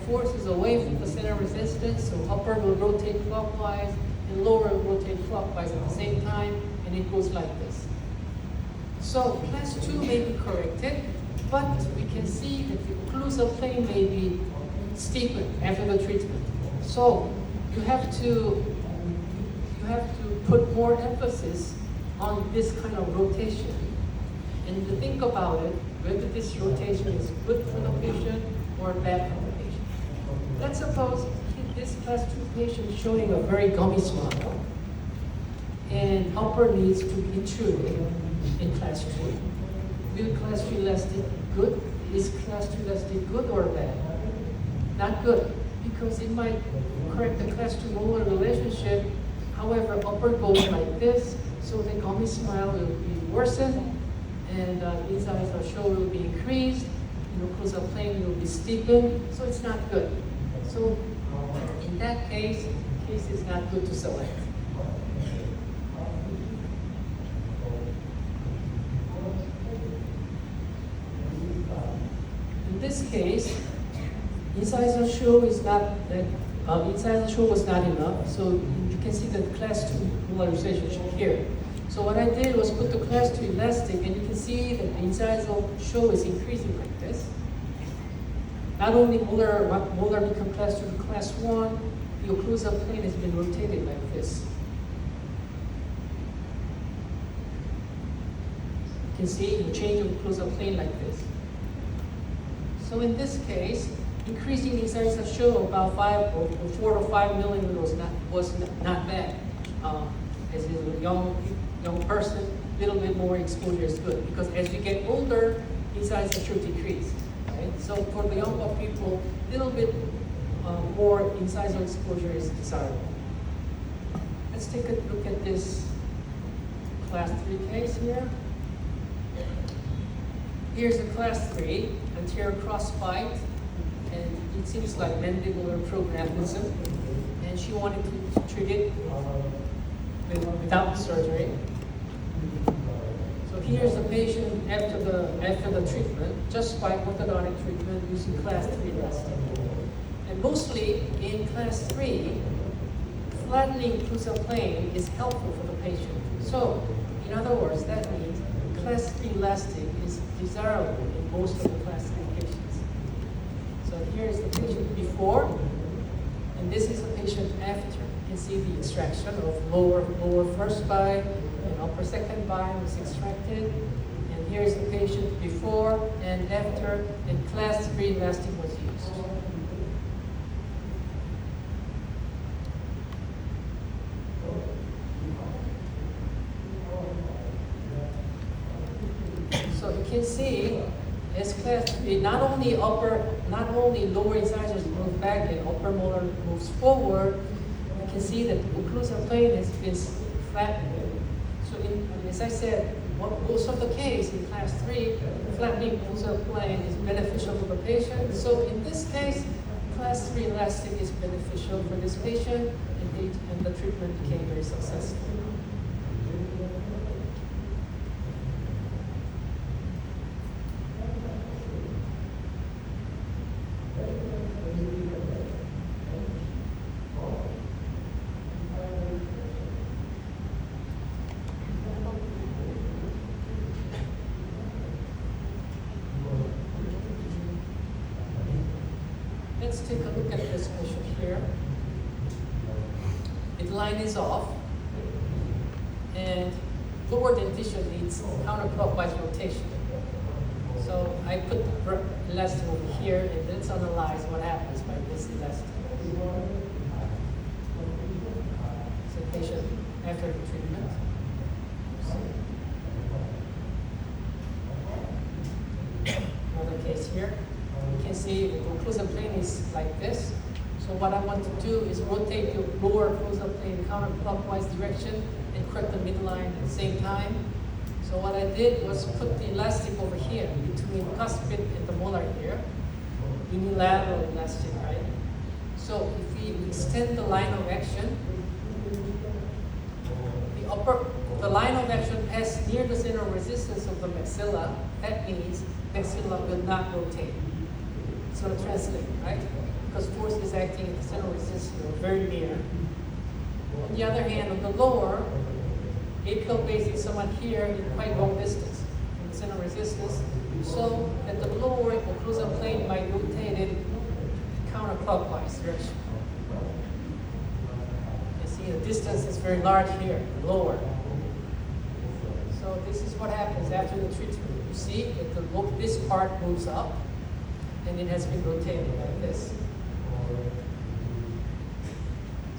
force is away from the center of resistance, so upper will rotate clockwise and lower will rotate clockwise at the same time, and it goes like this. So class 2 may be corrected, but we can see that the occlusal plane may be steepened after the treatment. So you have to put more emphasis on this kind of rotation, and to think about it, whether this rotation is good for the patient or bad for the patient. Let's suppose this class 2 patient is showing a very gummy smile, and upper needs to be intruded in class 2. Will class 2 elastic good? Is class 2 elastic good or bad? Not good, because it might correct the class 2 molar relationship. However, upper goes like this, so the gummy smile will be worsened, and incisor show will be increased, the occlusal plane will be steepened, so it's not good. So in that case is not good to select. In this case, incisor show is not that incisor show was not enough, so you can see the class 2 molar relationship here. So what I did was put the class 2 elastic, and you can see that the incisor show is increasing like this. Not only molar become class 2 to class 1, the occlusal plane has been rotated like this. You can see the change of occlusal plane like this. So in this case, increasing incisor show about 4 to 5 millimeters was not bad. As a young person, a little bit more exposure is good, because as we get older, incisor show decrease. Right? So for the younger people, a little bit more incisor exposure is desirable. Let's take a look at this class 3 case here. Here's a class 3, anterior crossbite, and it seems like mandibular prognathism, and she wanted to treat it without surgery. So here's the patient after the treatment, just by orthodontic treatment using class 3 elastic. And mostly in class 3, flattening occlusal plane is helpful for the patient. So in other words, that means class 3 elastic is desirable in most of the class 3 patients. So here is the patient before, and this is the patient after. You can see the extraction of lower first bite and upper second bite was extracted. And here is the patient before and after, and class 3 elastic was used. So you can see as class 3, not only lower incisors move back and upper molar moves forward, you can see that the occlusal plane has been flattened. So as I said, most of the case in class 3, flattening occlusal plane is beneficial for the patient. So in this case, class 3 elastic is beneficial for this patient, and the treatment became very successful. Let's take a look at this patient here. The line is off, and lower dentition needs counterclockwise rotation. So I put the elastic over here, and let's analyze what happens by this elastic. So patient after the treatment. Another case here. You can see the occlusal plane is like this. So what I want to do is rotate the lower occlusal plane counterclockwise direction and correct the midline at the same time. So what I did was put the elastic over here between cuspid and the molar here. Unilateral elastic, right? So if we extend the line of action, the line of action passes near the center of resistance of the maxilla. That means maxilla will not rotate. It's going to translate, right? because force is acting at the center of resistance, very near. On the other hand, on the lower, apical base is somewhat here in quite long distance from the center of resistance, so that the lower occlusal plane might rotate it counterclockwise direction. You see the distance is very large here, lower. So this is what happens after the treatment. You see that this part moves up, and it has been rotated like this.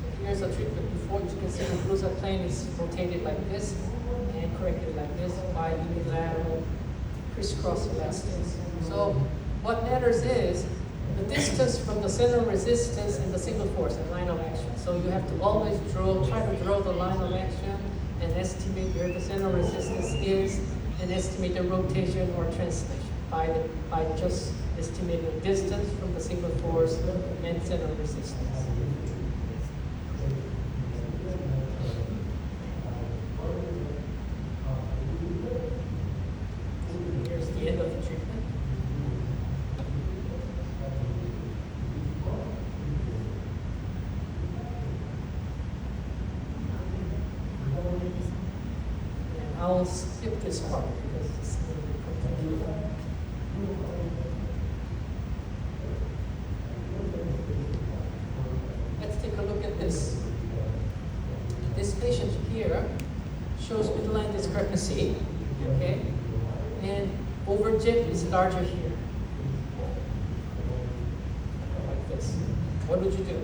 So here's a treatment before. You can see the occlusal plane is rotated like this and corrected like this by unilateral crisscross elastics. So what matters is the distance from the center of resistance and the single force and line of action. So you have to always try to draw the line of action and estimate where the center of resistance is and estimate the rotation or translation by just estimating the distance from the single force and center of resistance. Here's the end of the treatment. I'll skip this part because it's a little bit complicated. Let's take a look at this. This patient here shows midline discrepancy, okay? And overjet is larger here. Like this. What would you do?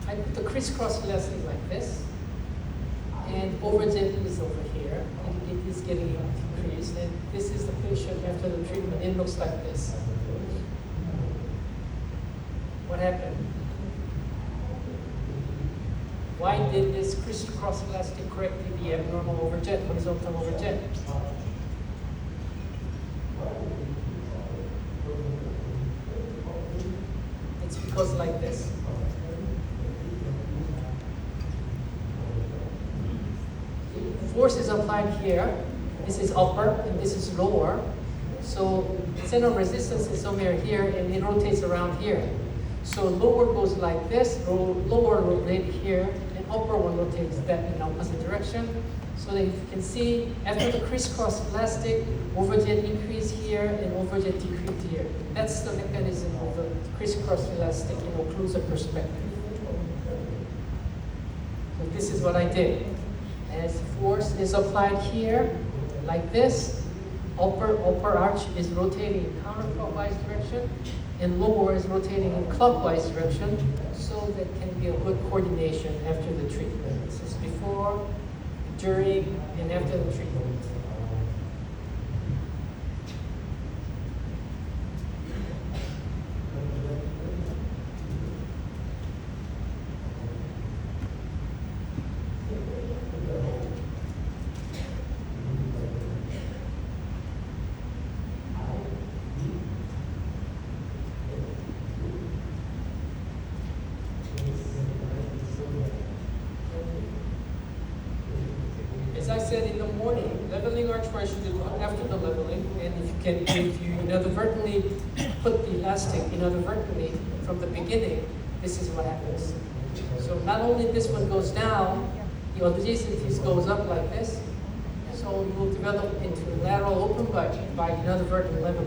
I put the crisscross elastic like this, and overjet is over here, and it is getting increased, and this is the patient after the treatment. It looks like this. What happened? Why did this crisscross elastic correct the abnormal overjet, horizontal overjet? It's because like this. Force is applied here. This is upper and this is lower. So center of resistance is somewhere here and it rotates around here. So lower goes like this, lower rotates here, and upper one rotates that in opposite direction. So that you can see after the crisscross elastic, overjet increase here and overjet decrease here. That's the mechanism of the crisscross elastic in occlusal perspective. So this is what I did. As force is applied here, like this, upper arch is rotating in counterclockwise direction, and lower is rotating in clockwise direction, so there can be a good coordination after the treatment. This is before, during, and after the treatment. As I said in the morning, leveling arch where I should do after the leveling, and if you inadvertently put the elastic inadvertently from the beginning, this is what happens. So not only this one goes down, the adjacencies goes up like this, so you will develop into lateral open by inadvertent leveling.